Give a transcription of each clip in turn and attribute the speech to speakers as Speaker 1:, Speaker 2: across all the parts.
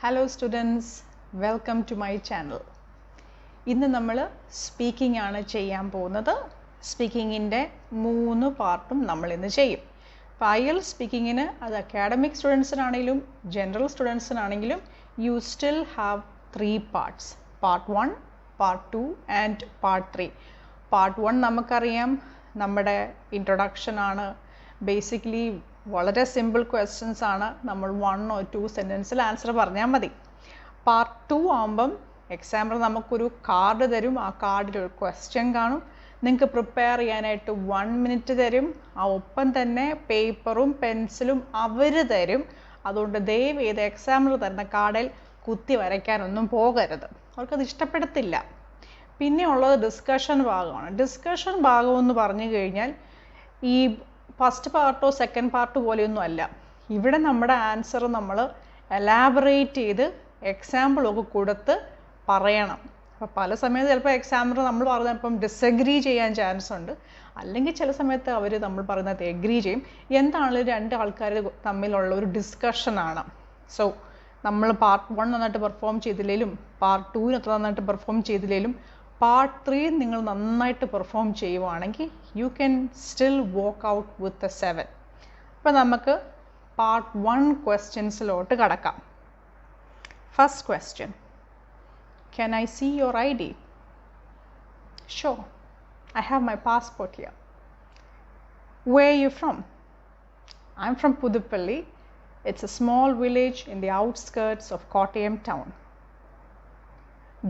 Speaker 1: Hello students, welcome to my channel. ഇന്ന് നമ്മൾ speaking ആണ് ചെയ്യാൻ പോകുന്നത്. സ്പീക്കിങ്ങിൻ്റെ 3 പാർട്ടും നമ്മൾ ഇന്ന് ചെയ്യും. അപ്പോൾ IELTS സ്പീക്കിങ്ങിന് അത് അക്കാഡമിക് സ്റ്റുഡൻസിനാണെങ്കിലും ജനറൽ സ്റ്റുഡൻസിനാണെങ്കിലും you still have 3 parts. Part 1, part 2 and part 3. Part 1 നമുക്കറിയാം, നമ്മുടെ ഇൻട്രൊഡക്ഷൻ ആണ്. ബേസിക്കലി വളരെ സിമ്പിൾ ക്വസ്റ്റ്യൻസ് ആണ്. നമ്മൾ 1 or 2 സെൻറ്റൻസിൽ ആൻസർ പറഞ്ഞാൽ മതി. പാർട്ട് 2 ആകുമ്പം എക്സാമിന് നമുക്കൊരു കാർഡ് തരും. ആ കാർഡിൽ ഒരു ക്വസ്റ്റ്യൻ കാണും. നിങ്ങൾക്ക് പ്രിപ്പയർ ചെയ്യാനായിട്ട് 1 മിനിറ്റ് തരും. ആ ഒപ്പം തന്നെ പേപ്പറും പെൻസിലും അവർ തരും. അതുകൊണ്ട് ദയവ് ചെയ്ത് എക്സാമിന് തരുന്ന കാർഡിൽ കുത്തി വരയ്ക്കാനൊന്നും പോകരുത്. അവർക്കത് ഇഷ്ടപ്പെടത്തില്ല. പിന്നെ ഉള്ളത് ഡിസ്കഷൻ ഭാഗമാണ്. ഡിസ്കഷൻ ഭാഗം എന്ന് പറഞ്ഞു കഴിഞ്ഞാൽ ഈ ഫസ്റ്റ് പാർട്ടോ സെക്കൻഡ് പാർട്ട് പോലെയൊന്നും അല്ല. ഇവിടെ നമ്മുടെ ആൻസർ നമ്മൾ എലാബറേറ്റ് ചെയ്ത് എക്സാമ്പിളൊക്കെ കൊടുത്ത് പറയണം. അപ്പോൾ പല സമയത്ത് ചിലപ്പോൾ എക്സാമിന് നമ്മൾ പറഞ്ഞപ്പം ഡിസഗ്രി ചെയ്യാൻ ചാൻസ് ഉണ്ട്. അല്ലെങ്കിൽ ചില സമയത്ത് അവർ നമ്മൾ പറയുന്നത് എഗ്രി ചെയ്യും. എന്താണെങ്കിലും 2 ആൾക്കാർ തമ്മിലുള്ള ഒരു ഡിസ്കഷനാണ്. സോ നമ്മൾ പാർട്ട് 1 നന്നായിട്ട് പെർഫോം ചെയ്തില്ലെങ്കിലും പാർട്ട് 2 അത്ര നന്നായിട്ട് പെർഫോം ചെയ്തില്ലെങ്കിലും പാർട്ട് 3 നിങ്ങൾ നന്നായിട്ട് പെർഫോം ചെയ്യുവാണെങ്കിൽ you can still walk out with 7. അപ്പോൾ നമുക്ക് പാർട്ട് 1 ക്വസ്റ്റ്യൻസിലോട്ട് കടക്കാം. First question, can I see your ID? Sure, I have my passport here. Where are you from? I'm from Puduppally. It's a small village in the outskirts of Kottayam town.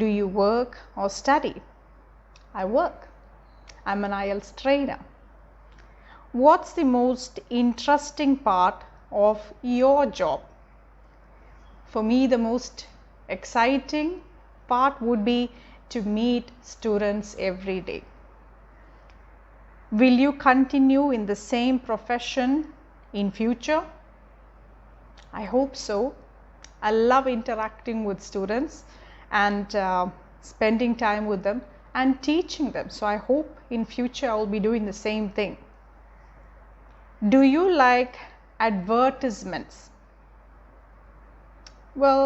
Speaker 1: Do you work or study? I work. I'm an Ielts trainer. What's the most interesting part of your job? For me, the most exciting part would be to meet students every day. Will you continue in the same profession in future? I hope so. I love interacting with students and spending time with them and teaching them. So I hope in future I will be doing the same thing. Do you like advertisements? Well,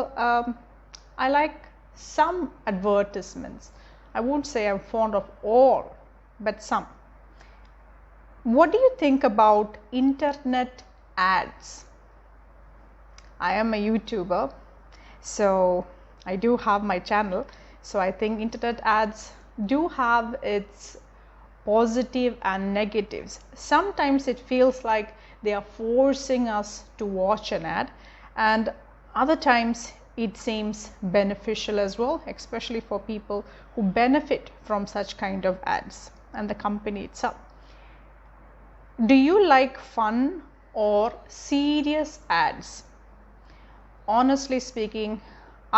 Speaker 1: I like some advertisements. I won't say I'm fond of all, but some. What do you think about internet ads? I am a YouTuber, so I do have my channel. So I think internet ads do have its positive and negatives. Sometimes it feels like they are forcing us to watch an ad, and other times it seems beneficial as well, especially for people who benefit from such kind of ads and the company itself. Do you like fun or serious ads? Honestly speaking,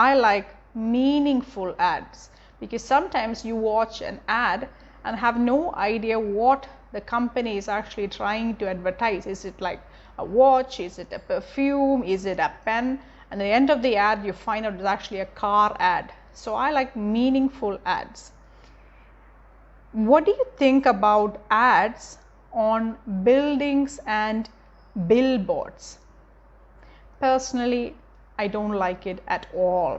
Speaker 1: I like meaningful ads, because sometimes you watch an ad and have no idea what the company is actually trying to advertise. Is it like a watch? Is it a perfume? Is it a pen? And at the end of the ad you find out it's actually a car ad. So I like meaningful ads. What do you think about ads on buildings and billboards? Personally, I don't like it at all,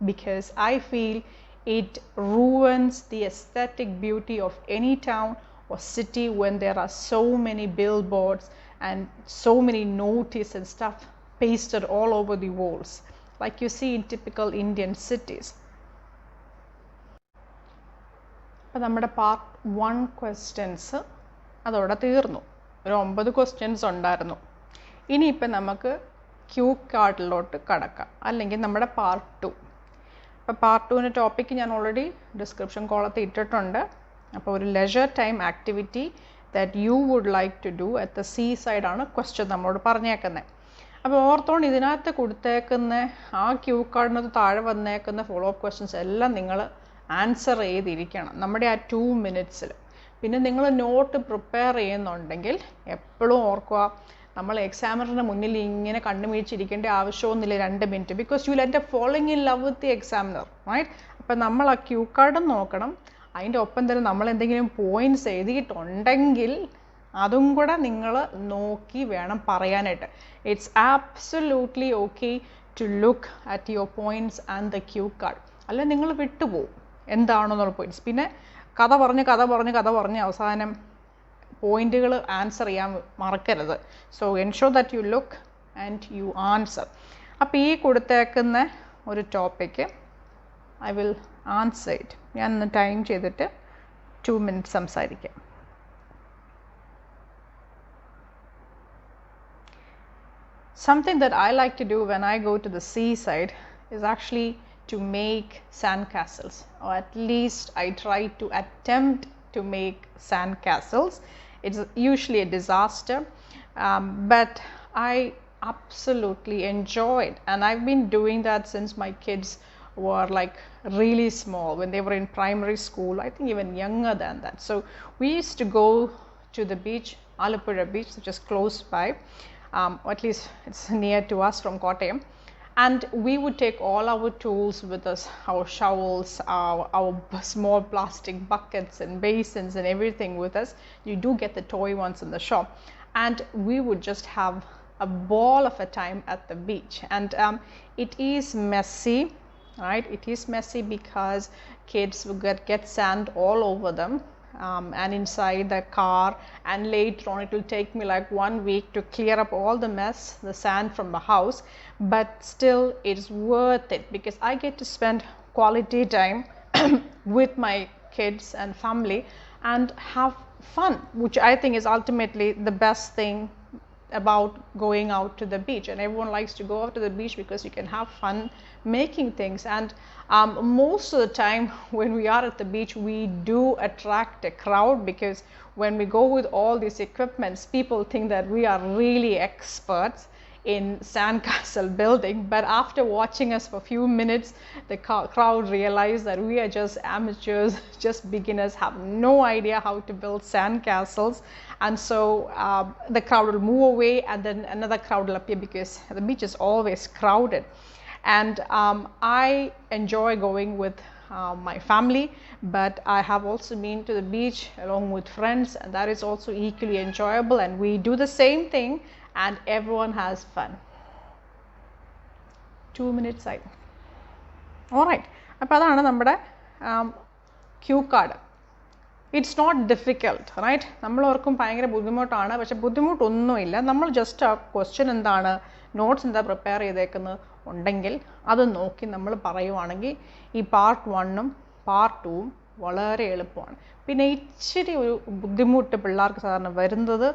Speaker 1: because I feel it ruins the aesthetic beauty of any town or city when there are so many billboards and so many notices and stuff pasted all over the walls, like you see in typical Indian cities. അപ്പോൾ നമ്മുടെ part 1 questions അതോടെ തീർന്നു. ഒരു 9 questions ഉണ്ടായിരുന്നു. ഇനിയിപ്പോൾ നമുക്ക് Q കാർഡിലോട്ട് കടക്കാം, അല്ലെങ്കിൽ നമ്മുടെ പാർട്ട് 2. അപ്പോൾ പാർട്ട് 2ൻ്റെ ടോപ്പിക്ക് ഞാൻ ഓൾറെഡി ഡിസ്ക്രിപ്ഷൻ കോളത്തിൽ ഇട്ടിട്ടുണ്ട്. അപ്പോൾ ഒരു leisure time activity that you would like to do at the sea സൈഡാണ് ക്വസ്റ്റ്യൻ നമ്മളോട് പറഞ്ഞേക്കുന്നത്. അപ്പോൾ ഓർത്തോണ്ട് ഇതിനകത്ത് കൊടുത്തേക്കുന്ന ആ ക്യൂ കാർഡിനകത്ത് താഴെ വന്നേക്കുന്ന ഫോളോ അപ്പ് ക്വസ്റ്റ്യൻസ് എല്ലാം നിങ്ങൾ ആൻസർ ചെയ്തിരിക്കണം നമ്മുടെ ആ 2 മിനിറ്റ്സിൽ. പിന്നെ നിങ്ങൾ നോട്ട് പ്രിപ്പയർ ചെയ്യുന്നുണ്ടെങ്കിൽ എപ്പോഴും ഓർക്കുക, നമ്മൾ എക്സാമിനറിൻ്റെ മുന്നിൽ ഇങ്ങനെ കണ്ണുമിഴിച്ചിരിക്കേണ്ട ആവശ്യമൊന്നുമില്ല 2 minute, because you let following in love with the examiner, right? അപ്പം നമ്മൾ ആ ക്യൂ കാർഡും നോക്കണം. അതിൻ്റെ ഒപ്പം തന്നെ നമ്മൾ എന്തെങ്കിലും പോയിൻറ്റ്സ് എഴുതിയിട്ടുണ്ടെങ്കിൽ അതും കൂടെ നിങ്ങൾ നോക്കി വേണം പറയാനായിട്ട്. It's absolutely okay to look at your points and the cue card. അല്ലെ നിങ്ങൾ വിട്ടുപോകും എന്താണെന്നുള്ള പോയിന്റ്സ്. പിന്നെ കഥ പറഞ്ഞ് അവസാനം പോയിന്റുകൾ ആൻസർ ചെയ്യാൻ മറക്കരുത്. So ensure that you look and you answer. അപ്പോൾ ഈ കൊടുത്തേക്കുന്ന ഒരു topic I will answer it. ഞാൻ ഒന്ന് ടൈം ചെയ്തിട്ട് 2 minutes സംസാരിക്കാം. Something that I like to do when I go to the seaside is actually to make sandcastles, or at least I try to attempt to make sandcastles. It's usually a disaster, but I absolutely enjoy it, and I've been doing that since my kids were like really small, when they were in primary school, I think even younger than that. So we used to go to the beach, Alappuzha beach, which is close by, or at least it's near to us from Kottayam, and we would take all our tools with us, our shovels, our small plastic buckets and basins and everything with us. You do get the toy ones in the shop, and we would just have a ball of a time at the beach. And it is messy, right? It is messy because kids will get sand all over them, and inside the car, and later on it will take me like 1 week to clear up all the mess, the sand from the house, but still it's worth it because I get to spend quality time with my kids and family and have fun, which I think is ultimately the best thing about going out to the beach. And everyone likes to go out to the beach because you can have fun making things. And most of the time when we are at the beach, we do attract a crowd, because when we go with all these equipments, people think that we are really experts in sandcastle building, but after watching us for a few minutes, the crowd realize that we are just amateurs, just beginners, have no idea how to build sandcastles. And so the crowd will move away, and then another crowd will appear, because the beach is always crowded. And I enjoy going with my family, but I have also been to the beach along with friends, and that is also equally enjoyable, and we do the same thing and everyone has fun. 2 minutes ആയി. Alright, അപ്പോൾ അതാണ് നമ്മുടെ cue card. It's not difficult, right? നമ്മൾ ഓർക്കും ഭയങ്കര ബുദ്ധിമുട്ടാണ്, പക്ഷെ ബുദ്ധിമുട്ടൊന്നുമില്ല. നമ്മൾ ജസ്റ്റ് ആ ക്വസ്റ്റ്യൻ എന്താണ്, നോട്ട്സ് എന്താ പ്രിപ്പയർ ചെയ്തേക്കുന്നത് ഉണ്ടെങ്കിൽ അത് നോക്കി നമ്മൾ പറയുവാണെങ്കിൽ ഈ പാർട്ട് 1ഉം പാർട്ട് 2ഉം വളരെ എളുപ്പമാണ്. പിന്നെ ഇച്ചിരി ഒരു ബുദ്ധിമുട്ട് പിള്ളേർക്ക് സാധാരണ വരുന്നത്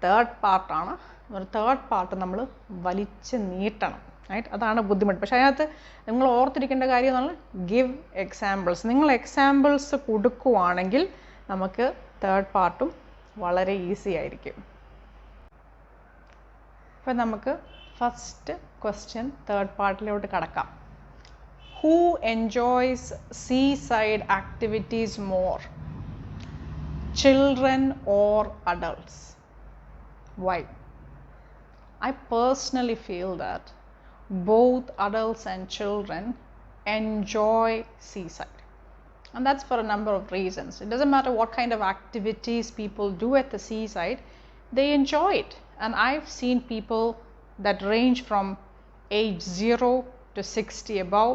Speaker 1: തേർഡ് പാർട്ടാണ്. തേർഡ് പാർട്ട് നമ്മൾ വലിച്ച് നീട്ടണം, റൈറ്റ്? അതാണ് ബുദ്ധിമുട്ട്. പക്ഷേ അതിനകത്ത് നിങ്ങൾ ഓർത്തിരിക്കേണ്ട കാര്യം എന്ന് പറഞ്ഞാൽ ഗിവ് എക്സാമ്പിൾസ്. നിങ്ങൾ എക്സാമ്പിൾസ് കൊടുക്കുവാണെങ്കിൽ നമുക്ക് തേർഡ് പാർട്ടും വളരെ ഈസി ആയിരിക്കും. അപ്പം നമുക്ക് ഫസ്റ്റ് ക്വസ്റ്റ്യൻ തേർഡ് പാർട്ടിലോട്ട് കടക്കാം. Who enjoys seaside activities more, children or adults? Why? I personally feel that both adults and children enjoy seaside, and that's for a number of reasons. It doesn't matter what kind of activities people do at the seaside, they enjoy it. And I've seen people that range from age 0 to 60 above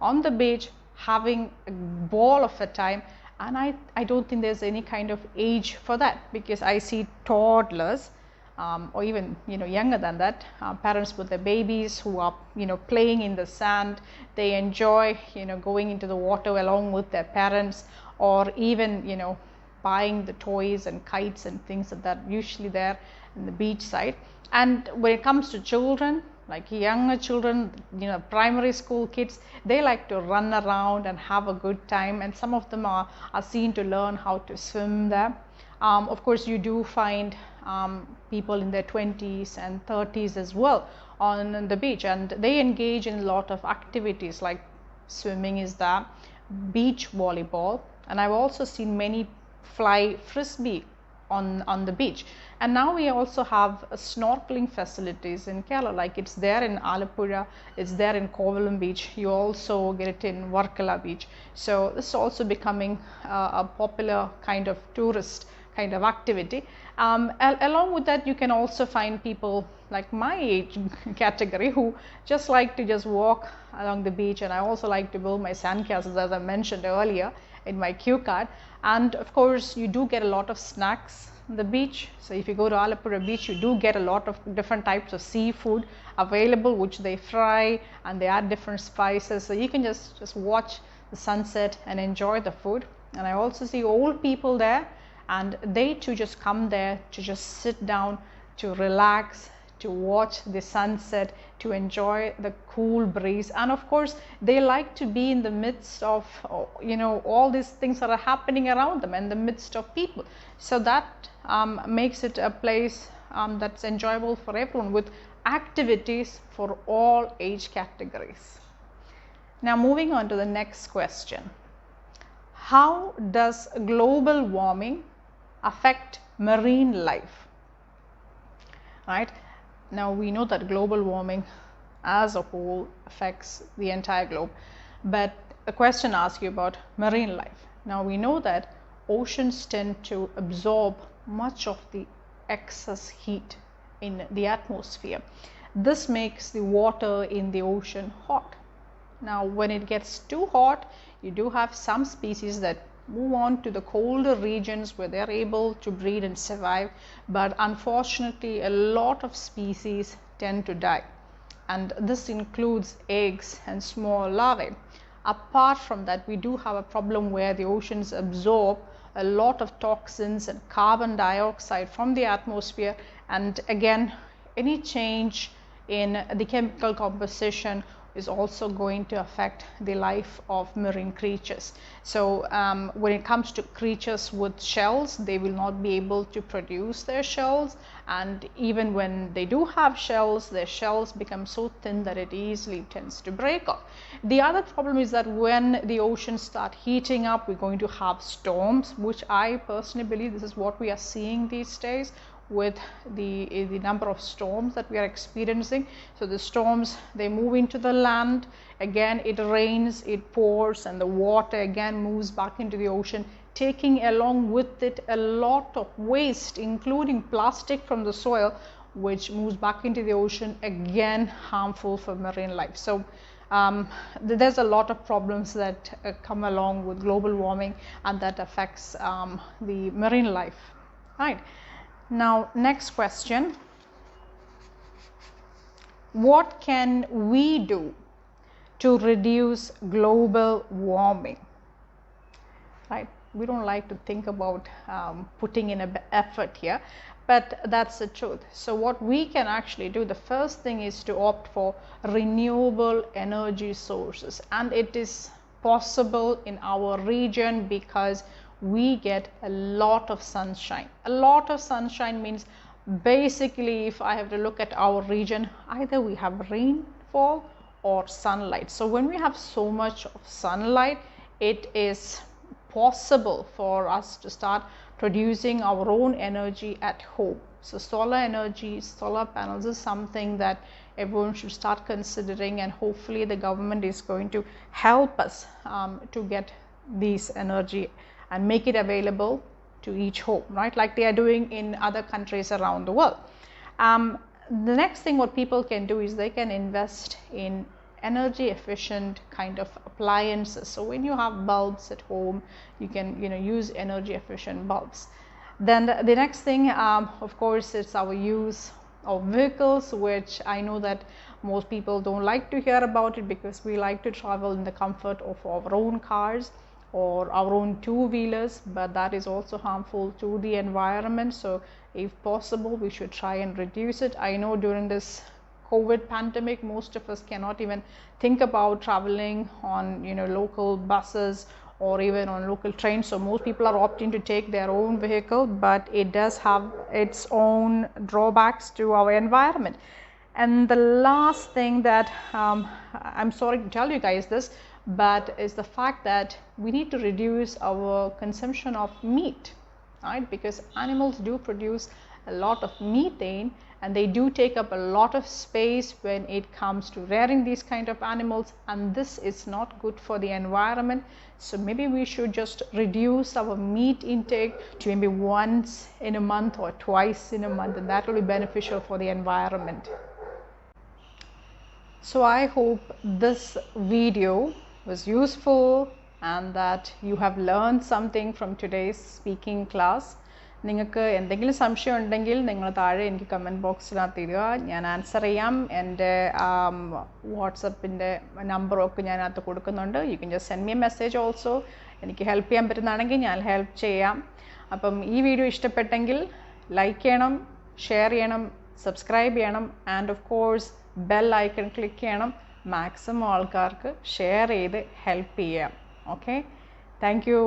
Speaker 1: on the beach having a ball of a time, and I don't think there's any kind of age for that, because I see toddlers or even younger than that, parents with their babies who are playing in the sand. They enjoy going into the water along with their parents, or even buying the toys and kites and things that are usually there in the beach side. And when it comes to children, like younger children, primary school kids, they like to run around and have a good time, and some of them are seen to learn how to swim there. Of course, you do find people in their 20s and 30s as well on the beach, and they engage in a lot of activities like swimming is there, beach volleyball, and I've also seen many fly frisbee on the beach. And now we also have snorkeling facilities in Kerala, like it's there in Alappuzha, it's there in Kottayam beach, you also get it in Varkala beach. So this is also becoming a popular kind of tourist kind of activity. Along with that, you can also find people like my age category who just like to just walk along the beach, and I also like to build my sandcastles, as I mentioned earlier in my cue card. And of course, you do get a lot of snacks on the beach. So if you go to Alapura beach, you do get a lot of different types of seafood available, which they fry, and they add different spices, so you can just watch the sunset and enjoy the food. And I also see old people there, and they too just come there to just sit down, to relax, to watch the sunset, to enjoy the cool breeze. And of course, they like to be in the midst of, you know, all these things that are happening around them, in the midst of people. So that makes it a place that's enjoyable for everyone, with activities for all age categories. Now moving on to the next question. How does global warming affect marine life? Right? Now we know that global warming as a whole affects the entire globe, but a question asks you about marine life. Now we know that oceans tend to absorb much of the excess heat in the atmosphere. This makes the water in the ocean hot. Now when it gets too hot, you do have some species that move on to the colder regions where they're able to breed and survive, but unfortunately a lot of species tend to die, and this includes eggs and small larvae. Apart from that, we do have a problem where the oceans absorb a lot of toxins and carbon dioxide from the atmosphere, and again, any change in the chemical composition is also going to affect the life of marine creatures. So when it comes to creatures with shells, they will not be able to produce their shells, and even when they do have shells, their shells become so thin that it easily tends to break off. The other problem is that when the oceans start heating up, we're going to have storms, which I personally believe this is what we are seeing these days with the number of storms that we are experiencing. So the storms, they move into the land, again it rains, it pours, and the water again moves back into the ocean, taking along with it a lot of waste, including plastic from the soil, which moves back into the ocean, again harmful for marine life. So there's a lot of problems that come along with global warming, and that affects the marine life. Right. Now, next question. What can we do to reduce global warming? Right? We don't like to think about putting in an effort here, but that's the truth. So what we can actually do, the first thing is to opt for renewable energy sources, and it is possible in our region because we get a lot of sunshine. A lot of sunshine means basically, if I have to look at our region, either we have rainfall or sunlight. So when we have so much of sunlight, it is possible for us to start producing our own energy at home. So solar energy, solar panels is something that everyone should start considering, and hopefully the government is going to help us to get these energy and make it available to each home, right? Like they are doing in other countries around the world. The next thing what people can do is they can invest in energy efficient kind of appliances. So when you have bulbs at home, you can use energy efficient bulbs. Then the next thing, of course, it's our use of vehicles, which I know that most people don't like to hear about it because we like to travel in the comfort of our own cars or our own two-wheelers, but that is also harmful to the environment. So if possible, we should try and reduce it. I know during this COVID pandemic, most of us cannot even think about traveling on local buses or even on local trains. So most people are opting to take their own vehicle, but it does have its own drawbacks to our environment. And the last thing that I'm sorry to tell you guys this, but is the fact that we need to reduce our consumption of meat, right? Because animals do produce a lot of methane, and they do take up a lot of space when it comes to rearing these kind of animals, and this is not good for the environment. So maybe we should just reduce our meat intake to maybe once in a month or twice in a month, and that will be beneficial for the environment. So I hope this video was useful and that you have learned something from today's speaking class. നിങ്ങൾക്ക് എന്തെങ്കിലും സംശയം ഉണ്ടെങ്കിൽ നിങ്ങൾ താഴെ എനിക്ക് comment ബോക്സിനകത്ത് ഇടുക, ഞാൻ ആൻസർ ചെയ്യാം. എൻ്റെ വാട്സപ്പിൻ്റെ നമ്പറൊക്കെ ഞാനകത്ത് കൊടുക്കുന്നുണ്ട്. You can just send me a message also. എനിക്ക് ഹെൽപ്പ് ചെയ്യാൻ പറ്റുന്നതാണെങ്കിൽ ഞാൻ ഹെൽപ്പ് ചെയ്യാം. അപ്പം ഈ വീഡിയോ ഇഷ്ടപ്പെട്ടെങ്കിൽ ലൈക്ക് ചെയ്യണം, ഷെയർ ചെയ്യണം, സബ്സ്ക്രൈബ് ചെയ്യണം, and of course bell icon click ചെയ്യണം. മാക്സിമം ആൾക്കാർക്ക് ഷെയർ ചെയ്ത് ഹെൽപ്പ് ചെയ്യാം. Okay, thank you.